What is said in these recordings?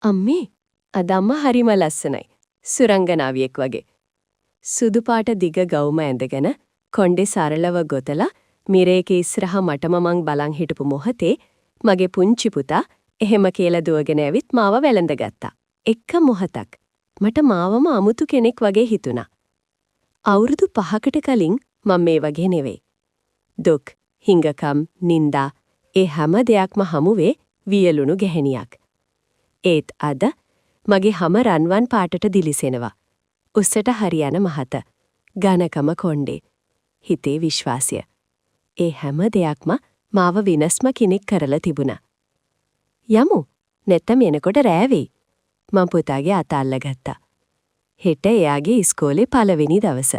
අම්මේ අද අම්මා හරිම ලස්සනයි. සුරංගනාවියෙක් වගේ. සුදු පාට දිග ගවුම ඇඳගෙන කොණ්ඩේ සරලව ගොතලා මිරේක ඉස්සරහා මටම මං බලන් හිටපු මොහොතේ මගේ පුංචි පුතා එහෙම කියලා දුවගෙන ඇවිත් මාව වැළඳගත්තා. එක මොහොතක් මට මාවම අමුතු කෙනෙක් වගේ හිතුණා. අවුරුදු 5කට කලින් මම මේ වගේ නෙවෙයි. දුක්, හිඟකම්, නිന്ദා ඒ හැම දෙයක්ම හමුවේ වියලුණු ගැහණියක්. ඒත් අද මගේ හැම රන්වන් පාටට දිලිසෙනවා. උස්සට හරියන මහත. ඝනකම කොණ්ඩේ. හිතේ විශ්වාසය. ඒ හැම දෙයක්ම මාව විනස්ම කෙනෙක් කරලා තිබුණා. යමු. නැත්තම් එනකොට රෑ වෙයි. මම පුතාගේ අත අල්ලගත්තා. හෙට එයාගේ ඉස්කෝලේ පළවෙනි දවස.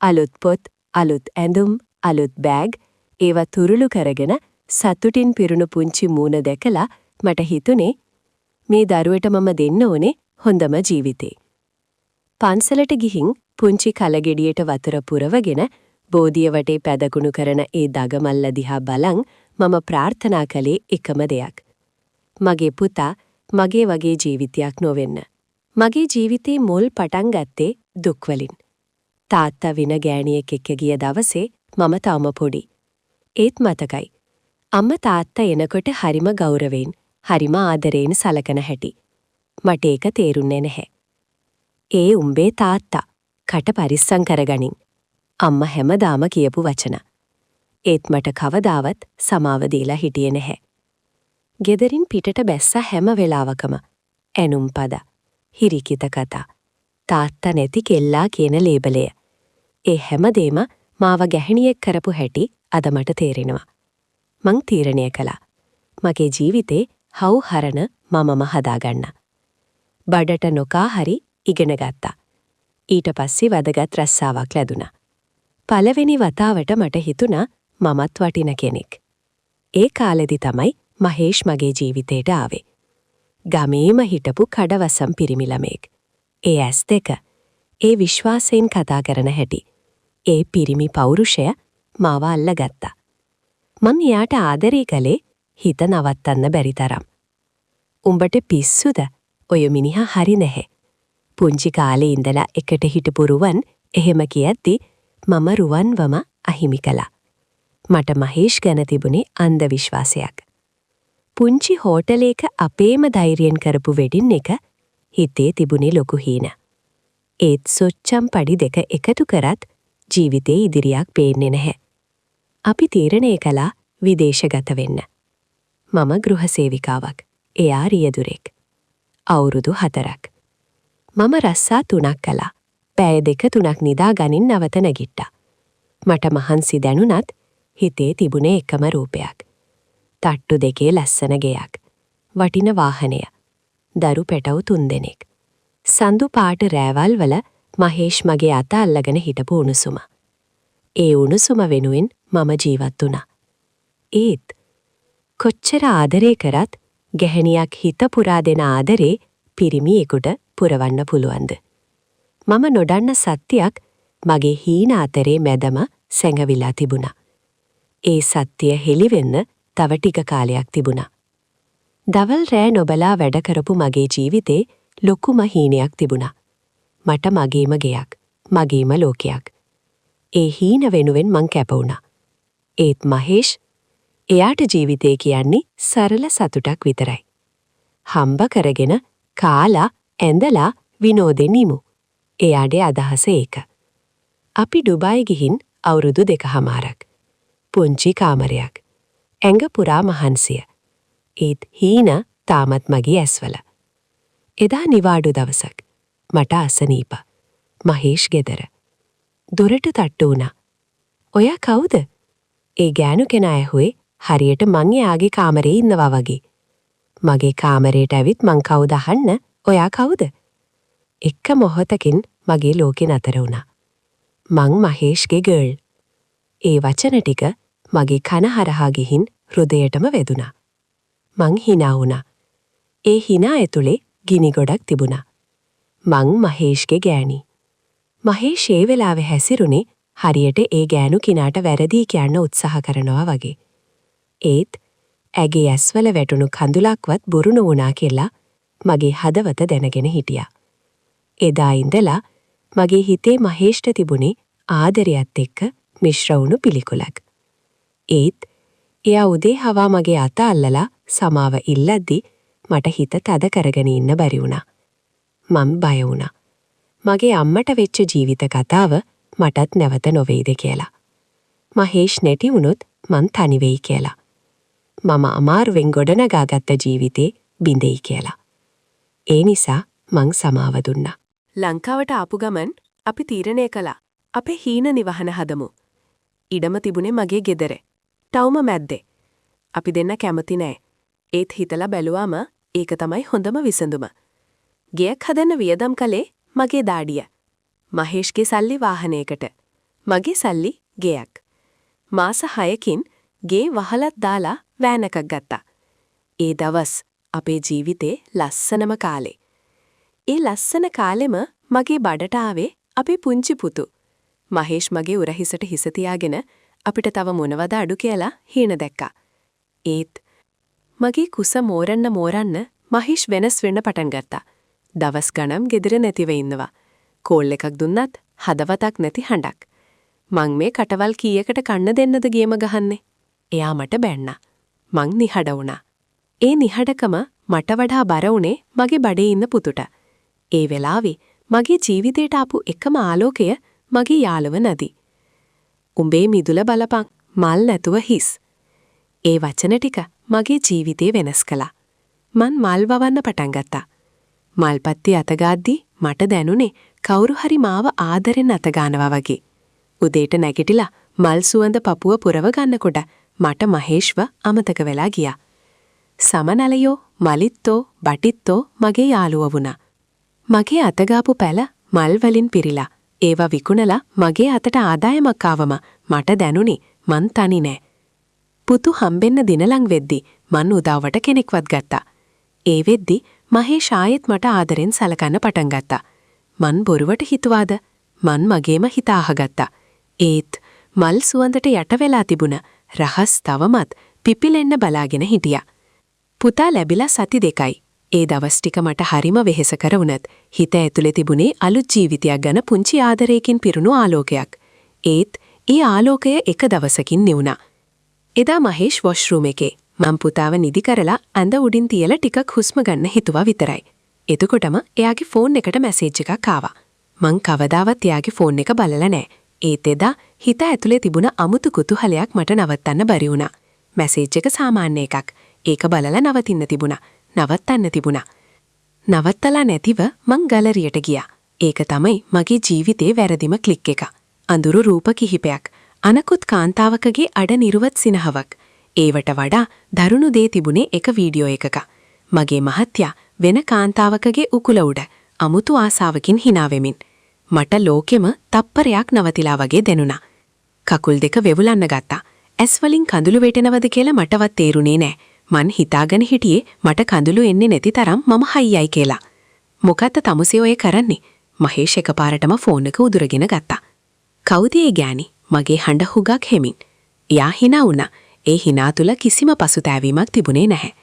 අලුත් පොත්, අලුත් ඇඳුම්, අලුත් බෑග් ඒවා තුරුළු කරගෙන සතුටින් පිරුණු පුංචි මූණ දැකලා මට හිතුනේ මේ දරුවට මම දෙන්න ඕනේ හොඳම ජීවිතේ. පන්සලට ගිහින් පුංචි කලගෙඩියට වතුර පුරවගෙන බෝධිය වටේ පැදකුණු කරන ඒ දගමල්ල දිහා බලන් මම ප්‍රාර්ථනා කළේ එකම දෙයක්. මගේ පුතා මගේ වගේ ජීවිතයක් නොවෙන්න. මගේ ජීවිතේ මුල් පටන් ගත්තේ දුක් වලින්. තාත්තා වින ගෑණියෙක් එක්ක ගිය දවසේ මම තවම පොඩි. ඒත් මතකයි. අම්මා තාත්තා එනකොට හරිම ගෞරවයෙන්, හරිම ආදරයෙන් සලකන හැටි. මට ඒක තේරුන්නේ නැහැ. ඒ උඹේ තාත්තා කට පරිස්සම් කරගනින්. අම්මා හැමදාම කියපු වචන. ඒත් මට කවදාවත් සමාව දීලා හිටියේ නැහැ. ගෙදරින් පිටට බැස්ස හැම වෙලාවකම ඇනුම් පද, හිරිකිත කතා, තාත්තා නැති කෙල්ලා කියන ලේබලය. ඒ හැමදේම මාව ගැහණියෙක් කරපු හැටි අද මට තේරෙනවා. මං තීරණය කළා. මගේ ජීවිතේ හවුහරන මමම හදාගන්න. බඩට නොකා හරි ඉගෙන ගත්තා. ඊට පස්සේ වැදගත් රස්සාවක් ලැබුණා. පළවෙනි වතාවට මට හිතුණා මමත් වටින කෙනෙක්. ඒ කාලෙදි තමයි මහේෂ් මගේ ජීවිතේට ආවේ. ගමේම හිටපු කඩවසම් පිරිමි ළමෙක්. ඒ ඇස් දෙක, ඒ විශ්වාසයෙන් කතා කරන හැටි, ඒ පිරිමි පෞරුෂය මාව අල්ලගත්තා. මං එයාට ආදරේ කළේ හිත නවත්තන්න බැරි තරම්. උඹට පිස්සුද? ඔය මිනිහා හරි නැහැ. පුංචි කාලේ ඉඳලා එකට හිටපු රුවන් එහෙම කියද්දි මම රුවන්වම අහිමි කළා. මට මහේෂ් ගැන තිබුණේ අන්ධ විශ්වාසයක්. පුංචි හෝටලේක අපේම ධෛර්යයෙන් කරපු වෙඩින් එක හිතේ තිබුණේ ලොකු හීන. ඒත් සොච්චම් පඩි දෙක එකතු කරත් ජීවිතේ ඉදිරියක් පේන්නේ නැහැ. අපි තීරණය කළා විදේශගත වෙන්න. මම ගෘහසේවිකාවක්. එයා රියදුරෙක්. අවුරුදු 4ක්. මම රස්සා 3ක් කළා. පැය 2-3ක් නිදා ගනින් නැවත නැගිට්ටා. මට මහන්සි දැනුණත් හිතේ තිබුණේ එකම රූපයක්. තට්ටු දෙකේ ලස්සන ගෙයක්. වටින වාහනය. දරු පැටවු 3 දෙනෙක්. සඳු පාට රෑවල් වල මහේෂ් මගේ අත අල්ලගෙන හිටපු උණුසුම. ඒ උණුසුම වෙනුවෙන් මම ජීවත් වුණා. ඒත් කොච්චර ආදරේ කරත් ගැහණියක් හිත පුරා දෙන ආදරේ පිරිමියෙකුට පුරවන්න පුළුවන්ද? මම නොදන්න සත්‍යයක් මගේ හීන අතරේ මැදම සැඟවිලා තිබුණා. ඒ සත්‍ය හෙළිවෙන්න තව ටික කාලයක් තිබුණා. දවල් රෑ නොබලා වැඩ කරපු මගේ ජීවිතේ ලොකුම හීනයක් තිබුණා. මට මගේම ගෙයක්, මගේම ලෝකයක්. ඒ හීන වෙනුවෙන් මං කැප වුණා. ඒත් මහේෂ්, එයාට ජීවිතේ කියන්නේ සරල සතුටක් විතරයි. හම්බ කරගෙන කාලා ඇඳලා විනෝදෙන් ඉමු. එයාගේ අදහස ඒක. අපි ඩුබායි ගිහින් අවුරුදු 2කමාරක්. පුංචි කාමරයක්. ඇඟ පුරා මහන්සිය. ඒත් හීන තාමත් මගේ ඇස්වල. එදා නිවාඩු දවසක්. මට අසනීප. මහේෂ් ගෙදර. දොරට තට්ටු වුණා. ඔයා කවුද? ඒ ගෑනු කෙනා ඇහුවේ හරියට මං එයාගේ කාමරේ ඉන්නවා වගේ. මගේ කාමරේට ඇවිත් මං කවුද අහන්න ඔයා කවුද? එක්ක මොහොතකින් මගේ ලෝකෙ නතර වුණා. මං මහේෂ්ගේ ගර්ල්. ඒ වචන ටික මගේ කන හරහා ගිහින් හෘදයටම වැදුනා. මං hina වුණා. ඒ hina ඇතුලේ ගිනි ගොඩක් තිබුණා. මං මහේෂ්ගේ ගෑණි. මහේෂ් ඒ වෙලාවේ හැසිරුනේ හරියට ඒ ගෑනු කිනාට වැරදි කියන්න උත්සාහ කරනවා වගේ. ඒත් ඇගේ ඇස්වල වැටුණු කඳුලක්වත් බොරු නොවුණා කියලා මගේ හදවත දැනගෙන හිටියා. එදා ඉඳලා මගේ හිතේ මහේෂ්ට තිබුණේ ආදරයත් එක්ක මිශ්‍ර වුණු පිළිකුලක්. ඒත් එයා උදේ හවා මගේ අත අල්ලලා සමාව ඉල්ලද්දි මට හිත තද කරගෙන ඉන්න බැරි වුණා. මම බය වුණා. මගේ අම්මට වෙච්ච ජීවිත කතාව මටත් නැවත නොවේද කියලා. මහේෂ් නැති වුණොත් මං තනි වෙයි කියලා. මම අමාරුවෙන් ගොඩනගාගත්ත ජීවිතේ බිඳෙයි කියලා. ඒ නිසා මං සමාව දුන්නා. ලංකාවට ආපු ගමන් අපි තීරණය කළා. අපේ හීන නිවහන හදමු. ඉඩම තිබුණේ මගේ ගෙදර. ටවුම මැද්දේ. අපි දෙන්න කැමති නෑ. ඒත් හිතලා බැලුවාම ඒක තමයි හොඳම විසඳුම. ගෙයක් හදන්න වියදම් කළේ මගේ දාඩිය. මහේෂ්ගේ සල්ලි වාහනයකට. මගේ සල්ලි ගෙයක්. මාස 6කින් ගේ වහලත් දාලා වෑන් එකක් ගත්තා. ඒ දවස් අපේ ජීවිතේ ලස්සනම කාලේ. ඒ ලස්සන කාලෙම මගේ බඩට ආවේ අපේ පුංචි පුතු. මහේෂ් මගේ උරහිසට හිස තියාගෙන අපිට තව මොනවද අඩු කියලා හීන දැක්කා. ඒත් මගේ කුස මෝරන්න මහේෂ් වෙනස් වෙන්න පටන් ගත්තා. දවස් ගණන් ගෙදර නැතිව ඉන්නවා. කෝල් එකක් දුන්නත් හදවතක් නැති හඬක්. මං මේ කටවල් කීයකට කන්න දෙන්නද ගේම ගහන්නේ? එයා මට බැන්නා. මං නිහඩ වුණා. ඒ නිහඩකම මට වඩා බර වුණේ මගේ බඩේ ඉන්න පුතුට. ඒ වෙලාවේ මගේ ජීවිතේට ආපු එකම ආලෝකය මගේ යාළුව නදි. උඹේ මිදුල බලපන් මල් නැතුව හිස්. ඒ වචන ටික මගේ ජීවිතේ වෙනස් කළා. මං මල් වවන්න පටන් ගත්තා. මල්පත්ති අතගාද්දි මට දැනුනේ කවුරු හරි මාව ආදරෙන් අතගානවා වගේ. උදේට නැගිටිලා මල් සුවඳ පපුව පුරව ගන්නකොට මට මහේෂ්ව අමතක වෙලා ගියා. සමනලයෝ, මලිත්තෝ, බටිත්තෝ මගේ යාළුව වුණා. මගේ අතගාපු පැල මල් වලින් පිරීලා ඒවා විකුණලා මගේ අතට ආදායමක් ආවම මට දැනුනේ මං තනි නෑ. පුතු හම්බෙන්න දිනලං වෙද්දි මං උදව්වට කෙනෙක්වත් ගත්තා. ඒ වෙද්දි මහේෂ් ආයෙත් මට ආදරෙන් සලකන්න පටන් ගත්තා. මං බොරුවට හිතුවාද? මං මගේම හිත අහගත්තා. ඒත් මල් සුවඳට යට වෙලා තිබුණ රහස් තවමත් පිපිලෙන්න බලාගෙන හිටියා. පුතා ලැබිලා සති 2යි. ඒ දවස් ටික මට හරිම වෙහෙසකර වුණත් හිත ඇතුලේ තිබුණේ අලුත් ජීවිතයක් ගැන පුංචි ආදරයකින් පිරුණු ආලෝකයක්. ඒත් ඒ ආලෝකය එක දවසකින් නිවුණා. එදා මහේෂ් වොෂ්රූම් එකේ මම පුතාව නිදි කරලා ඇඳ උඩින් තියලා ටිකක් හුස්ම ගන්න හිතුවා විතරයි. එතකොටම එයාගේ ෆෝන් එකට මැසේජ් එකක් ආවා. මං කවදාවත් එයාගේ ෆෝන් එක බලලා නැහැ. ඒත් එදා හිත ඇතුලේ තිබුණ අමුතු කුතුහලයක් මට නවත්තන්න බැරි වුණා. මැසේජ් එක සාමාන්‍ය එකක්. ඒක බලලා නවතින්න තිබුණා. නවත්තන්න තිබුණා. නවත්තලා නැතිව මං ගැලරියට ගියා. ඒක තමයි මගේ ජීවිතේ වැරදිම ක්ලික් එක. අඳුරු රූප කිහිපයක්. අනකුත් කාන්තාවකගේ අඩ නිරුවත් සිනහවක්. ඒවට වඩා දරුණු දේ තිබුණේ එක වීඩියෝ එකක. මගේ මහත්තයා වෙන කාන්තාවකගේ උකුල උඩ අමුතු ආසාවකින් hina වෙමින්. මට ලෝකෙම තප්පරයක් නවතිලා වගේ දැනුණා. කකුල් දෙක වෙවුලන්න ගත්තා. ඇස් වලින් කඳුළු වැටෙනවද කියලා මටවත් තේරුණේ නැහැ. මං හිතාගෙන හිටියේ මට කඳුළු එන්නේ නැති තරම් මම හයියයි කියලා. මොකද්ද තමුසේ ඔය කරන්නේ? මහේෂ් එකපාරටම ෆෝන් එක උදුරගෙන ගත්තා. කවුද ඒ ගෑණි? මගේ හඬ හුගක් හෙමින්. එයා hina වුණා. ඒ hina තුල කිසිම පසුතැවීමක් තිබුණේ නැහැ.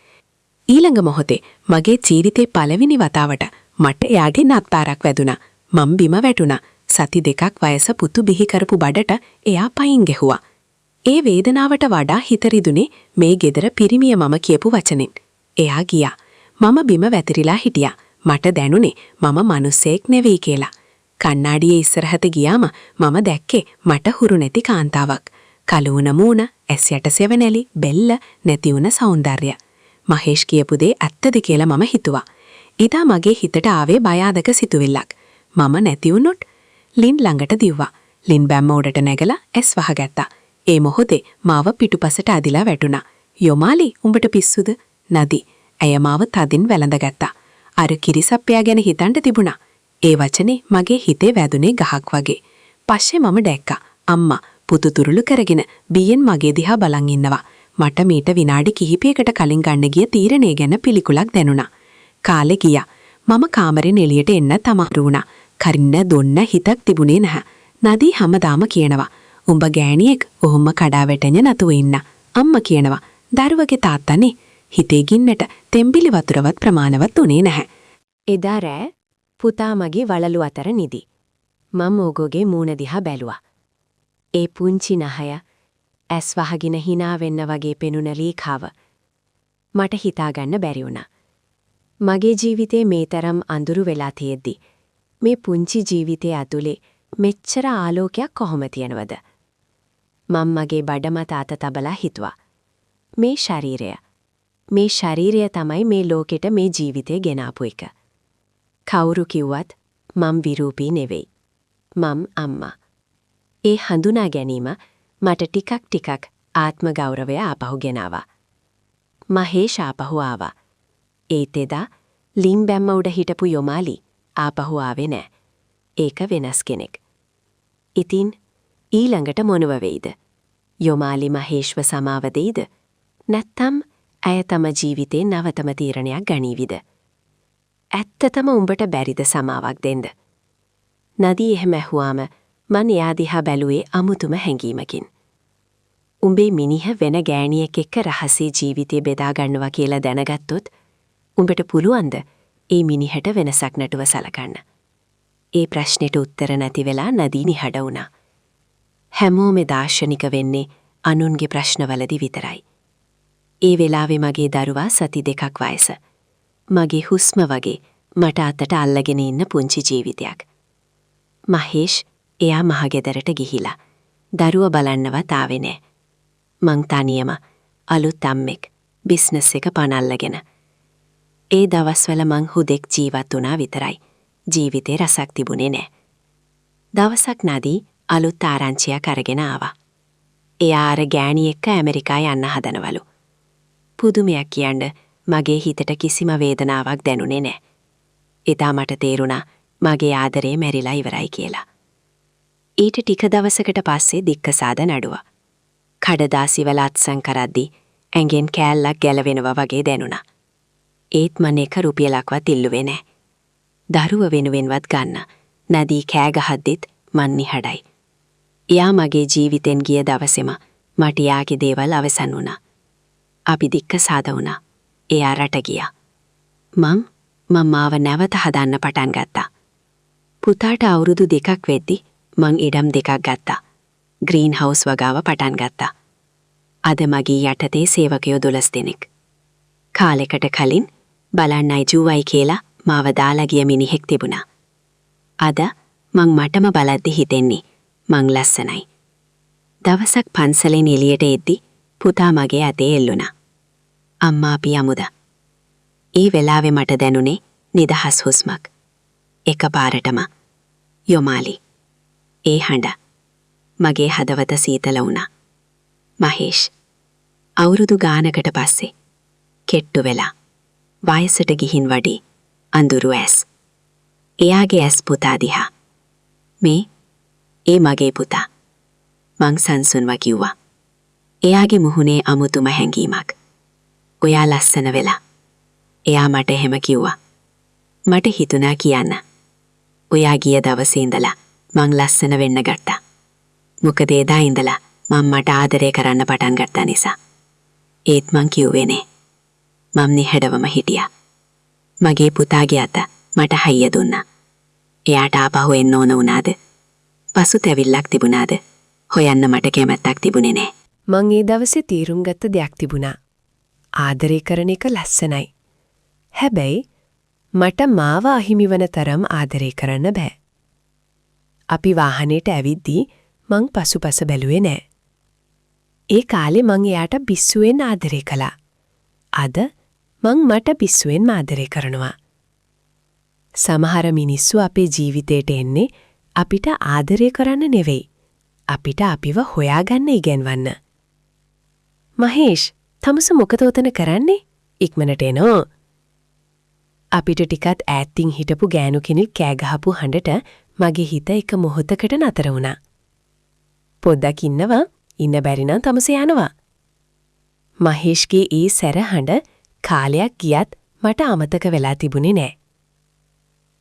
ඊළඟ මොහොතේ මගේ ජීවිතේ පළවෙනි වතාවට මට එයාගේ නත්තාරක් වැදුනා. මම බිම වැටුණා. සති 2ක් වයස පුතු බිහි කරපු බඩට එයා පයින් ගැහුවා. ඒ වේදනාවට වඩා හිත රිදුනේ මේ ගෙදර පිරිමිය මම කියපු වචනෙන්. එයා ගියා. මම බිම වැතිරිලා හිටියා. මට දැනුනේ මම මිනිස්සෙක් නෙවෙයි කියලා. කණ්ණාඩියේ ඉස්සරහට ගියාම මම දැක්කේ මට හුරු නැති කාන්තාවක්. කළු වුණ මූණ, ඇස් යට සෙවණැලි, බෙල්ල, නැති වුණ සෞන්දර්ය. මහේෂ් කියපු දේ ඇත්තද කියලා මම හිතුවා. ඊට මගේ හිතට ආවේ බයාදක සිතුවිල්ලක්. මම නැති වුණොත් ලින් ළඟට දිව්වා. ලින් බැම්ම උඩට නැගලා ඇස් වහගත්තා. ඒ මොහොතේ මාව පිටුපසට ඇදිලා වැටුණා. "යොමාලි, උඹට පිස්සුද?" "නදි." ඇය මාව තදින් වැළඳගත්තා. අර කිරිසප්පයා ගැන හිතන්න තිබුණා. ඒ වචනේ මගේ හිතේ වැදුනේ ගහක් වගේ. පස්සේ මම දැක්කා අම්මා පුතු තුරුළු කරගෙන බියෙන් මගේ දිහා බලන් ඉන්නවා. මට මීට විනාඩි කිහිපයකට කලින් ගන්න ගිය තීරණය ගැන පිළිකුලක් දැනුණා. කාලේ ගියා. මම කාමරෙන් එළියට එන්න තමාරු වුණා. කරින්න දොන්න හිතක් තිබුණේ නැහැ. නදී හැමදාම කියනවා, "උඹ ගෑණියෙක් ඔහොම කඩා වැටෙන්න නැතුව ඉන්න." අම්මා කියනවා, "දරුවගේ තාත්තනේ." හිතේ ගින්නට තෙම්බිලි වතුරවත් ප්‍රමාණවත් උනේ නැහැ. එදා රෑ පුතා මගේ වලලු අතර නිදි. මම ඕගොගේ මූණ දිහා බැලුවා. ඒ පුංචි නහය ඇස් වහගෙන hina වෙන්න වගේ පෙනුන ලීකාව මට හිතාගන්න බැරි වුණා. මගේ ජීවිතේ මේ තරම් අඳුරු වෙලා තියෙද්දි මේ පුංචි ජීවිතයේ ඇතුලේ මෙච්චර ආලෝකයක් කොහොම තියනවද? මම මගේ බඩ මත අත තබලා හිතුවා. මේ ශරීරය තමයි මේ ලෝකෙට මේ ජීවිතේ ගෙනාපු එක. කවුරු කිව්වත් මම විරූපී නෙවෙයි. මම අම්මා. ඒ හඳුනා ගැනීම මට ටිකක් ආත්ම ගෞරවය ආපහු ගෙනාවා. මහේෂ් ආපහු ආවා. ඒත් එදා ලිම් බැම්ම උඩ හිටපු යොමාලි ආපහු ආවේ නෑ. ඒක වෙනස් කෙනෙක්. ඉතින් ඊළඟට මොනව වෙයිද? යොමාලි මහේෂ්ව සමාව දෙයිද? නැත්තම් ඇය තම ජීවිතේ නවතම තීරණයක් ගනීවිද? ඇත්තටම උඹට බැරිද සමාවක් දෙන්න? නදී එහෙම ඇහුවාම මං එයා දිහා බැලුවේ අමුතුම හැඟීමකින්. උඹේ මිනිහ වෙන ගෑණියෙක් එක්ක රහසේ ජීවිතේ බෙදා ගන්නවා කියලා දැනගත්තොත් උඹට පුළුවන්ද ඒ මිනිහට වෙනසක් නැතුව සලකන්න? ඒ ප්‍රශ්නෙට උත්තර නැති වෙලා නදී නිහඬ වුණා. හැමෝම දාර්ශනික වෙන්නේ අනුන්ගේ ප්‍රශ්නවලදී විතරයි. ඒ වෙලාවේ මගේ දරුවා සති 2ක් වයස. මගේ හුස්ම වගේ මට අතට අල්ලගෙන ඉන්න පුංචි ජීවිතයක්. මහේෂ් එයා මහගෙදරට ගිහිලා දරුවා බලන්නවත් ආවේ නෑ. මං තනියම අලුත් අම්මෙක් බිස්නස් එක පනල්ලගෙන. ඒ දවස්වල මං හුදෙක් ජීවත් වුණා විතරයි. ජීවිතේ රසක් තිබුණේ නෑ. දවසක් නදී අලුත් ආරංචියක් අරගෙන ආවා. එයා අර ගෑණි එක්ක ඇමරිකා යන්න හදනවලු. පුදුමයක් කියන්න මගේ හිතට කිසිම වේදනාවක් දැනුනේ නෑ. එදා මට තේරුණා මගේ ආදරේ මැරිලා ඉවරයි කියලා. ඊට ටික දවසකට පස්සේ දික්කසාද නඩුවා. කඩදාසි වල අත්සන් කරද්දි ඇඟෙන් කෑල්ලක් ගැලවෙනවා වගේ දැනුණා. ඒත් මම එක රුපියලක්වත් ඉල්ලුවේ නෑ. දරුව වෙනුවෙන්වත් ගන්න. නදී කෑ ගහද්දිත් මං නිහඬයි. එයා මගේ ජීවිතෙන් ගිය දවසේම මට යාගේ දේවල් අවසන් වුණා. අපි දික්කසාද වුණා. එයා රට ගියා. මං මාව නැවත හදන්න පටන් ගත්තා. පුතාට අවුරුදු 2ක් වෙද්දි මං ඉඩම් 2ක් ගත්තා. ග්‍රීන් හවුස් වගාව පටන් ගත්තා. අද මගේ යටතේ සේවකයෝ 12 දෙනෙක්. කාලෙකට කලින් බලන්නයි ජූවයි කියලා මාව දාලා ගිය මිනිහෙක් තිබුණා. අද මං මටම බලද්දි හිතෙන්නේ මං ලස්සනයි. දවසක් පන්සලෙන් එළියට එද්දි පුතා මගේ අතේ එල්ලුණා. අම්මා අපි යමුද? ඒ වෙලාවේ මට දැනුනේ නිදහස් හුස්මක්. එකපාරටම යොමාලි. ඒ හඬ මගේ හදවත සීතල වුණා. මහේෂ් අවුරුදු ගානකට පස්සේ කෙට්ටු වෙලා වයසට ගිහින් වඩි අඳුරු ඇස්. එයාගේ ඇස් පුතා දිහා. ඒ මගේ පුතා. මං සංසුන්ව කිව්වා. එයාගේ මුහුණේ අමුතුම හැඟීමක්. ඔයා ලස්සන වෙලා. එයා මට එහෙම කිව්වා. මට හිතුණා කියන්න. ඔයා ගිය දවසේ ඉඳලා මං ලස්සන වෙන්න ගත්තා. මොකද එදා ඉඳලා මම මට ආදරය කරන්න පටන් ගත්ත නිසා. ඒත් මං කිව්වේ නේ. මම නිහඬවම හිටියා. මගේ පුතාගේ අත මට හයිය දුන්නා. එයාට ආපහු එන්න ඕන වුණාද? පසුතැවිල්ලක් තිබුණාද? හොයන්න මට කැමැත්තක් තිබුණේ නෑ. මං ඒ දවසේ තීරුම් ගත්ත දෙයක් තිබුණා. ආදරය කරන එක ලස්සනයි. හැබැයි මට මාව අහිමිවන තරම් ආදරය කරන්න බෑ. අපි වාහනේට ඇවිද්දී මං පසුපස බැලුවේ නෑ. ඒ කාලේ මං එයාට පිස්සුවෙන් ආදරය කළා. අද මං මට පිස්සුවෙන් ආදරය කරනවා. සමහර මිනිස්සු අපේ ජීවිතේට එන්නේ අපිට ආදරය කරන්න නෙවෙයි. අපිට අපිව හොයාගන්න ඉගෙනවන්න. මහේෂ්, තමුස මොකද උතන කරන්නේ? ඉක්මනට එනෝ. අපිට ටිකත් ඈතින් හිටපු ගෑනු කෙනෙක් කෑ ගහපු හඬට මගේ හිත එක මොහොතකට නතර වුණා. පොඩ්ඩක් ඉන්නවා, ඉන්න බැරි නම් තමුස යනවා. මහේෂ්ගේ ඒ සැර හඬ කාලයක් ගියත් මට අමතක වෙලා තිබුණේ නෑ.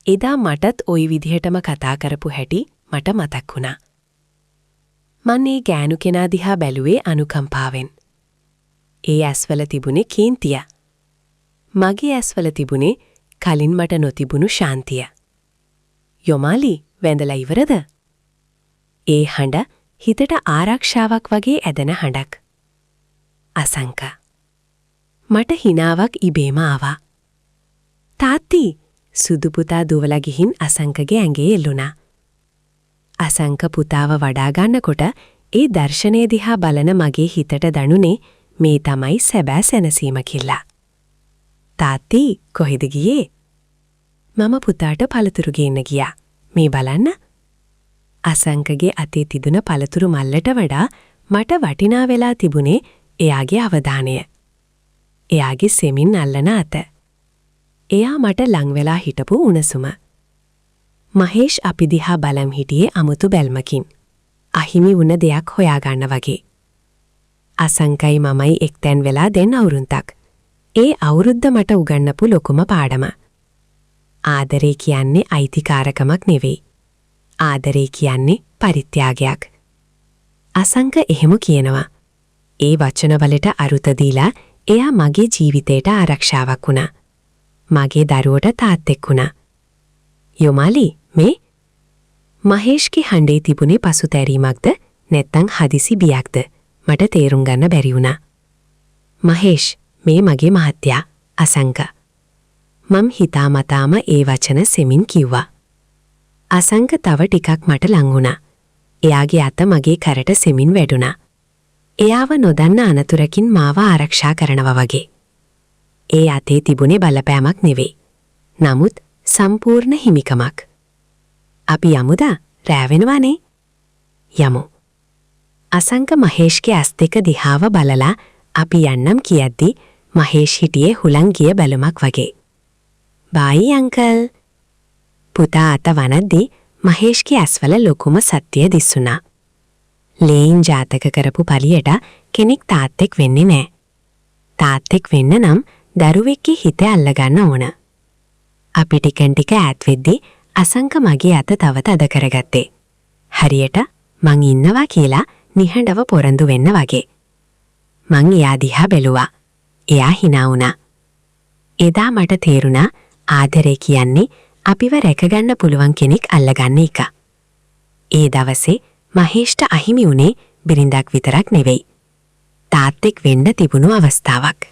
එදා මටත් ওই විදිහටම කතා කරපු හැටි මට මතක් වුණා. මං ඒ ගෑනු කෙනා දිහා බැලුවේ අනුකම්පාවෙන්. ඒ ඇස්වල තිබුණේ කේන්තිය. මගේ ඇස්වල තිබුණේ කලින් මට නොතිබුණු ශාන්තිය. යොමාලි වැඳලා ඉවරද? ඒ හඬ හිතට ආරක්ෂාවක් වගේ ඇදෙන හඬක්. අසංක. මට හිනාවක් ඉබේම ආවා. තාත්ති සුදු පුතා දුවලා ගිහින් අසංකගේ ඇඟේ එල්ලුණා. අසංක පුතාව වඩා ගන්නකොට ඒ දර්ශනය දිහා බලන මගේ හිතට දැනුනේ මේ තමයි සැබෑ සැනසීම කියලා. තාත්ති කොහෙද ගියේ? මම පුතාට පළතුරු ගේන්න ගියා. මේ බලන්න. අසංකගේ අතේ තිබුණ පළතුරු මල්ලට වඩා මට වටිනා වෙලා තිබුණේ එයාගේ අවධානය. එයාගේ සෙමින් අල්ලන අත. එයා මට ලං වෙලා හිටපු උණුසුම. මහේෂ් අපි දිහා බලන් හිටියේ අමුතු බැල්මකින්. අහිමි වුණ දෙයක් හොයාගන්න වගේ. අසංකයි මමයි එක්තැන් වෙලා දෙන්න අවුරුද්දක්. ඒ අවුරුද්ද මට උගන්නපු ලොකුම පාඩම. ආදරේ කියන්නේ අයිතිකාරකමක් නෙවෙයි. ආදරේ කියන්නේ පරිත්‍යාගයක්. අසංක එහෙම කියනවා. ඒ වචනවලට අරුත දීලා එයා මගේ ජීවිතේට ආරක්ෂාවක් වුණා. මගේ දරුවට තාත්තෙක් වුණා. යොමාලි මේ මහේෂ්ගේ හඬේ තිබුණේ පසුතැරීමක්ද නැත්නම් හදිසි බියක්ද මට තේරුම් ගන්න බැරි වුණා. මහේෂ් මේ මගේ මහත්තයා අසංක. මම හිතාමතාම ඒ වචන සෙමින් කිව්වා. අසංක තව ටිකක් මට ලං වුණා. එයාගේ අත මගේ කරට සෙමින් වැදුණා. එයාව නොදන්න අනතුරකින් මාව ආරක්ෂා කරනවා වගේ. ඒ අතේ තිබුණේ බලපෑමක් නෙවෙයි. නමුත් සම්පූර්ණ හිමිකමක්. අපි යමුද? රෑ වෙනවනේ. යමු. අසංක මහේෂ්ගේ ඇස් දෙක දිහාව බලලා අපි යන්නම් කියද්දි මහේෂ් හිටියේ හුලං ගිය බැලුමක් වගේ. බයි අංකල්. පුතා අත වනද්දි මහේෂ්ගේ ඇස්වල ලොකුම සත්‍යය දිස්සුණා. ලේන් ජාතක කරපු පලියට කෙනෙක් තාත්තෙක් වෙන්නේ නෑ. තාත්තෙක් වෙන්න නම් දරුවෙක්ගේ හිත අල්ලගන්න ඕන. අපි ටිකෙන් ටික ඈත් වෙද්දි අසංක මගේ අත තව තද කරගත්තේ. හරියට මං ඉන්නවා කියලා නිහඬව පොරොන්දු වෙන්න වගේ. මං එයා දිහා බැලුවා. එයා hina වුණා. එදා මට තේරුණා ආදරේ කියන්නේ අපිව රැකගන්න පුළුවන් කෙනෙක් අල්ලගන්න එක. ඒ දවසේ මහේෂ්ට අහිමි වුණේ බිරිඳක් විතරක් නෙවෙයි. තාත්තෙක් වෙන්න තිබුණු අවස්ථාවක්.